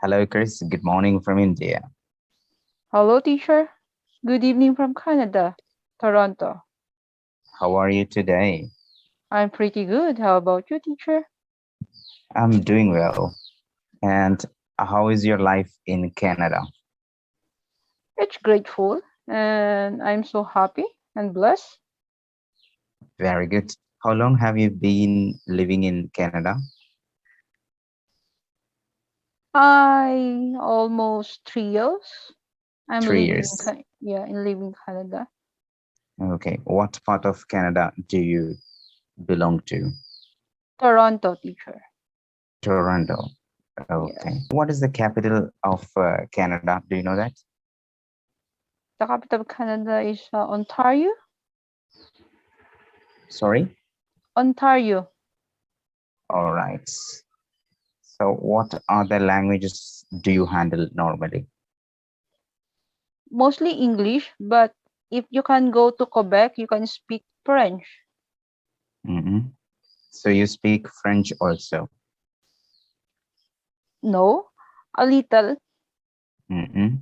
Hello, Kris. Good morning from India. Hello, teacher. Good evening from Canada, Toronto. How are you today? I'm pretty good. How about you, teacher? I'm doing well. And how is your life in Canada? It's grateful, and I'm so happy and blessed. Very good. How long have you been living in Canada? I almost 3 years. I'm 3 years. living Canada, Okay. What part of Canada do you belong to? Toronto, teacher. Toronto. Okay. Yes, What is the capital of Canada? Do you know that? the capital of Canada is Ontario. Sorry? Ontario, All right. So, what other languages do you handle normally? mostly English, but if you can go to Quebec, you can speak French. Hmm. So, you speak French also. No, a little. Hmm.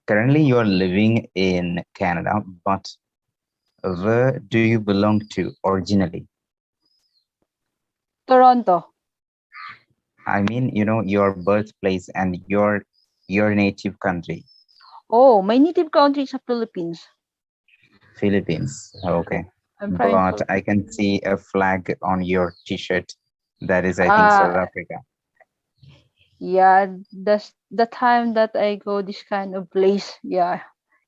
Currently, you are living in Canada, but where do you belong to originally? Toronto. I mean, your birthplace and your native country, Oh, my native country is the Philippines. Philippines. Yeah, Okay, I'm from but I Philippines. can see a flag on your T-shirt. That is, I think, South Uh Africa. yeah, that's the time that I go this kind of place. Yeah,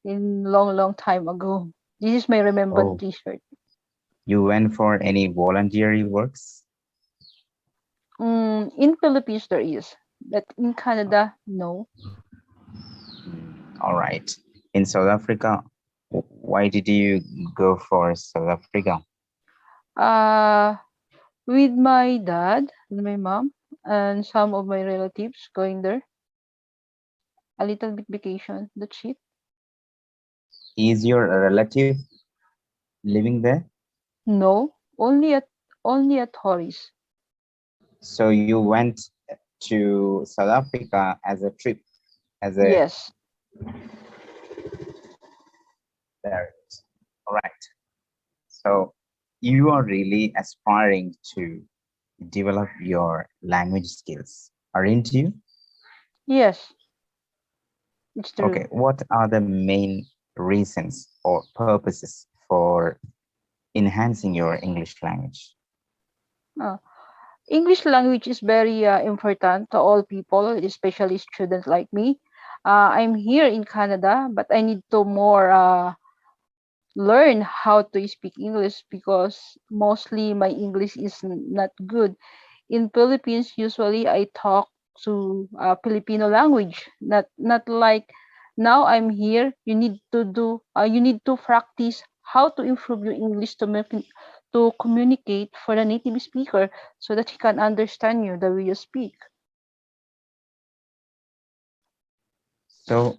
in long time ago. This is my remembered Oh, T-shirt. you went for any voluntary works? In Philippines there is, but in Canada, no. All right. In South Africa, why did you go for South Africa? Uh, with my dad and my mom and some of my relatives going there. A little bit vacation. That's it. Is your relative living there? No, only at tourist. So you went to South Africa as a trip, as a Yes. there. All right. So you are really aspiring to develop your language skills, aren't you? Yes, it's true. Okay. What are the main reasons or purposes for enhancing your English language? Uh, English language is very important to all people, especially students like me. I'm here in Canada, but I need to more learn how to speak English because mostly my English is not good. In Philippines, usually I talk to Filipino language, not like now I'm here. You need to practice how to improve your English to communicate for the native speaker so that he can understand you the way you speak. So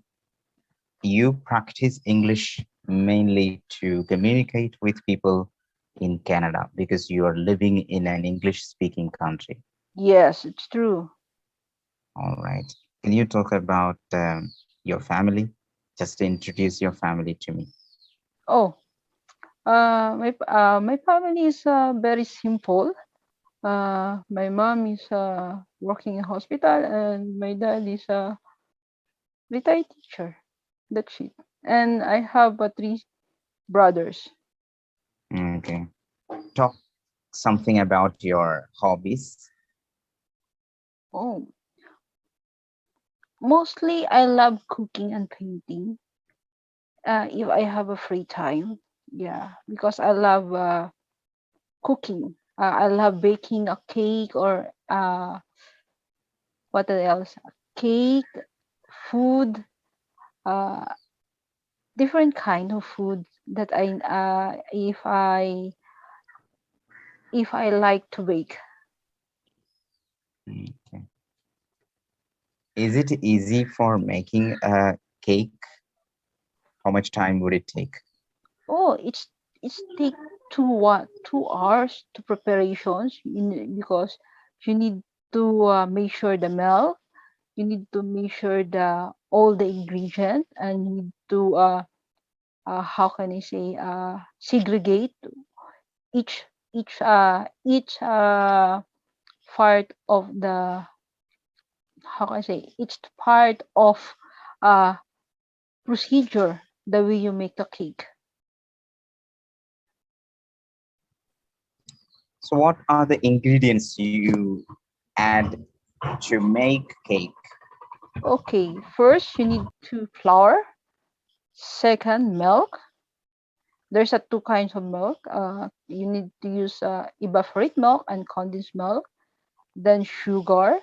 you practice English mainly to communicate with people in Canada because you are living in an English speaking country. Yes, it's true. All right. Can you talk about your family? Just introduce your family to me. Oh, my family is very simple. My mom is working in hospital, and my dad is a retired teacher. That's it. And I have three brothers. Okay. Talk something about your hobbies. Oh, mostly I love cooking and painting. If I have a free time, yeah, because I love cooking. I love baking a cake or what else? Cake, food, uh, different kind of food that if I like to bake. Okay. Is it easy for making a cake? How much time would it take? Oh, it's take 2 hours to preparations because you need to make sure the milk. you need to measure the all the ingredient, and you need to how can I say, segregate each each part of the, how can I say, each part of uh procedure, the way you make the cake. So what are the ingredients you add to make cake? Okay, first you need to flour, second milk. There's a two kinds of milk. You need to use evaporate milk and condensed milk. Then sugar,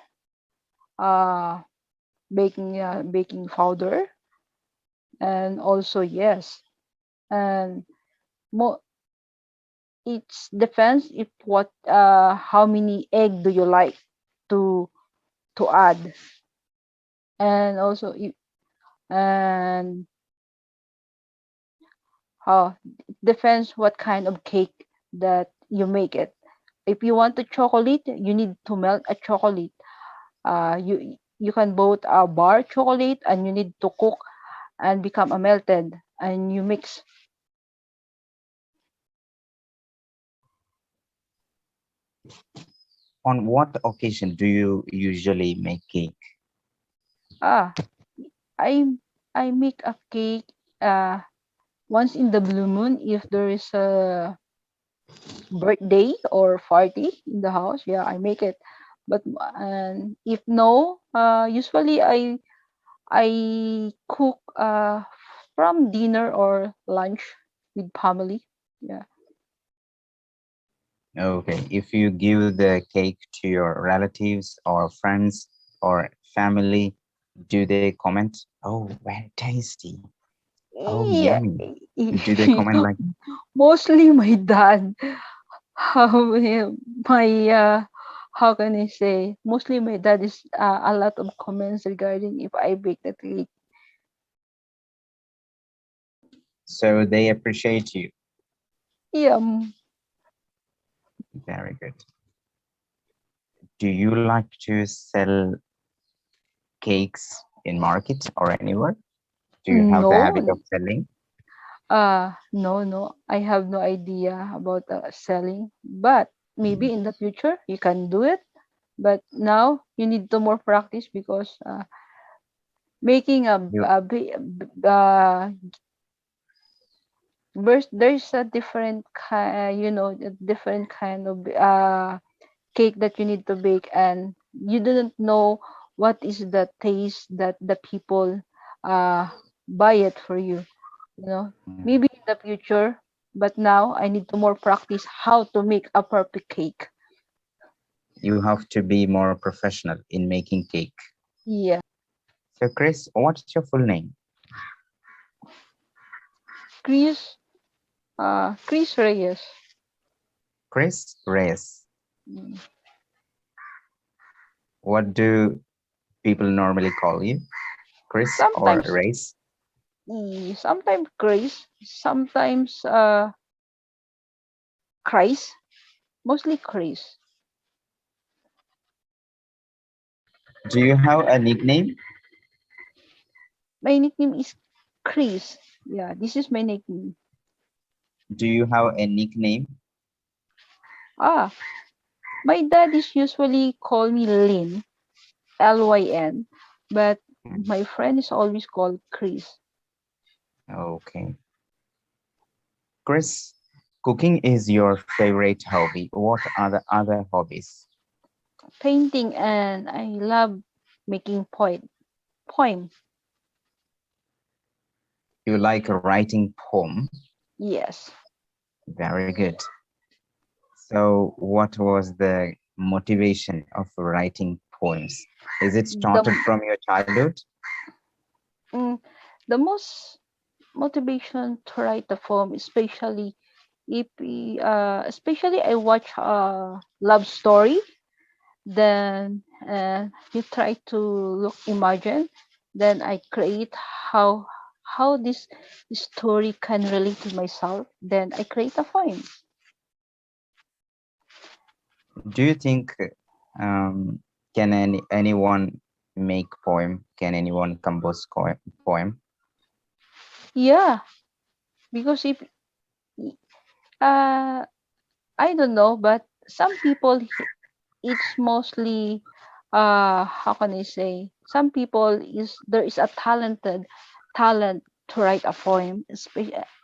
uh, baking powder, and also yes, and mo it depends if what how many egg do you like to add, and also and it depends what kind of cake that you make it. If you want a chocolate, you need to melt a chocolate. You can both bar chocolate, and you need to cook and become a melted, and you mix. On what occasion do you usually make cake? Ah, I I make a cake once in the blue moon if there is a birthday or party in the house. Yeah, I make it. But and if no, usually I cook from dinner or lunch with family. Yeah. Okay, if you give the cake to your relatives or friends or family, do they comment, "Oh, very tasty. Oh, Yeah. yummy." Do they comment like that? Mostly my dad. My how can I say? Mostly my dad is a lot of comments regarding if I bake the cake. So they appreciate you. Yeah. Very good. Do you like to sell cakes in market or anywhere? Do you have the No. habit of selling? No. I have no idea about selling, but maybe in the future you can do it. But now you need to more practice because making You there's a different a different kind of cake that you need to bake, and you didn't know what is the taste that the people uh buy it for you. You know, maybe in the future, but now I need to more practice how to make a perfect cake. you have to be more professional in making cake. Yeah. So Chris, what's your full name? Chris, Chris Reyes. Chris Reyes. Mm. What do people normally call you? Chris or Sometimes, Reyes? sometimes Grace, sometimes Chris, mostly Chris. Do you have a nickname? My nickname is Chris. Yeah, this is my nickname. Do you have a nickname? Ah, my dad is usually call me Lynn, Lyn, but my friend is always called Chris. Okay. Chris, cooking is your favorite hobby. What are the other hobbies? Painting, and I love making poem. You like writing poem. Yes. Very good. So what was the motivation of writing poems? Is it The started from your childhood? mm, the most motivation to write the poem, especially especially I watch a love story, then you try to look imagine, then I create how this story can relate to myself, then I create a poem. Do you think um, can anyone make poem? Can anyone compose poem? Yeah, because if uh I don't know, but some people it's mostly how can I say, some people is there is a talent to write a poem,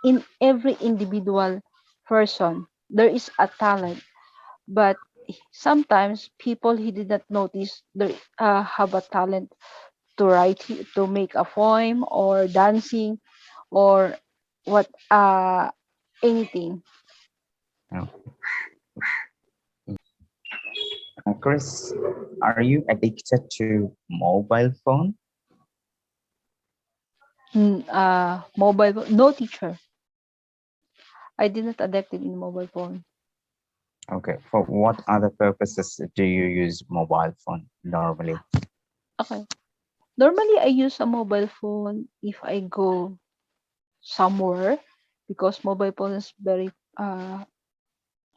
in every individual person there is a talent, but sometimes people he did not notice they have a talent to write, to make a poem or dancing or what anything. Oh, Chris, are you addicted to mobile phone? No teacher, I did not addicted in mobile phone. Okay. For what other purposes do you use mobile phone normally? Okay, normally I use a mobile phone if I go somewhere, because mobile phone is very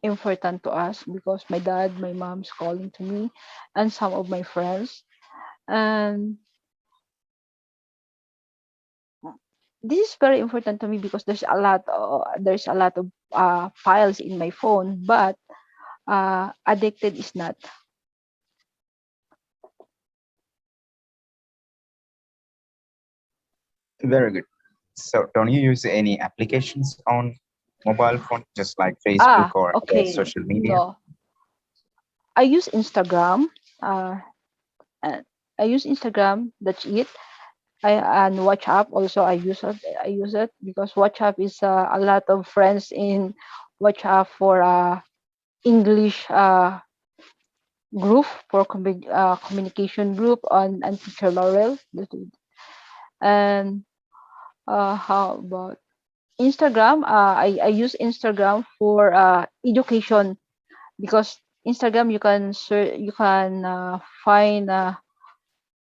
important to us, because my dad, my mom's calling to me and some of my friends. And this is very important to me because there's a lot of files in my phone, but addicted is not. Very good. So, don't you use any applications on mobile phone, just like Facebook Ah, or other okay. social media? No, I use Instagram. Uh, and I use Instagram. That's it. And WhatsApp also I use it. I use it because WhatsApp is a lot of friends in WhatsApp for English group, for communication group on and teacher Laurel. And how about Instagram? I use Instagram for education, because Instagram you can find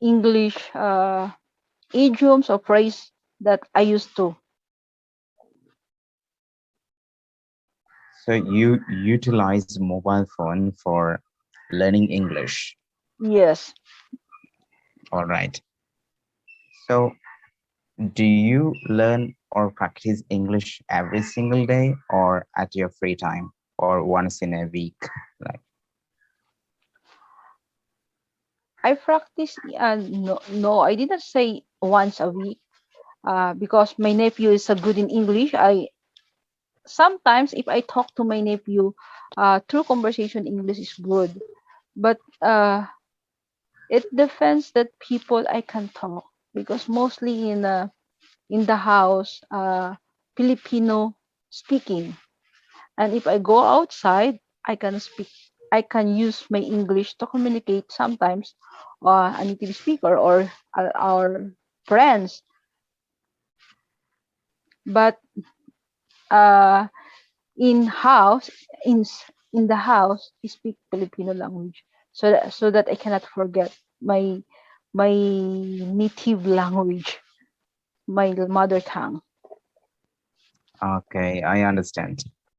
English idioms or phrase that I used to. So, you utilize mobile phone for learning English. Yes. All right. So, do you learn or practice English every single day or at your free time or once in a week? Like, I practice. No, I didn't say once a week. Because my nephew is good in English. I sometimes if I talk to my nephew, through conversation, English is good. But it depends that people I can talk, because mostly in the house, Filipino speaking. And if I go outside, I can speak. I can use my English to communicate sometimes, a native speaker or our friends. But uh, in house, in the house, I speak Filipino language, so that I cannot forget my native language, my mother tongue. okay, I understand.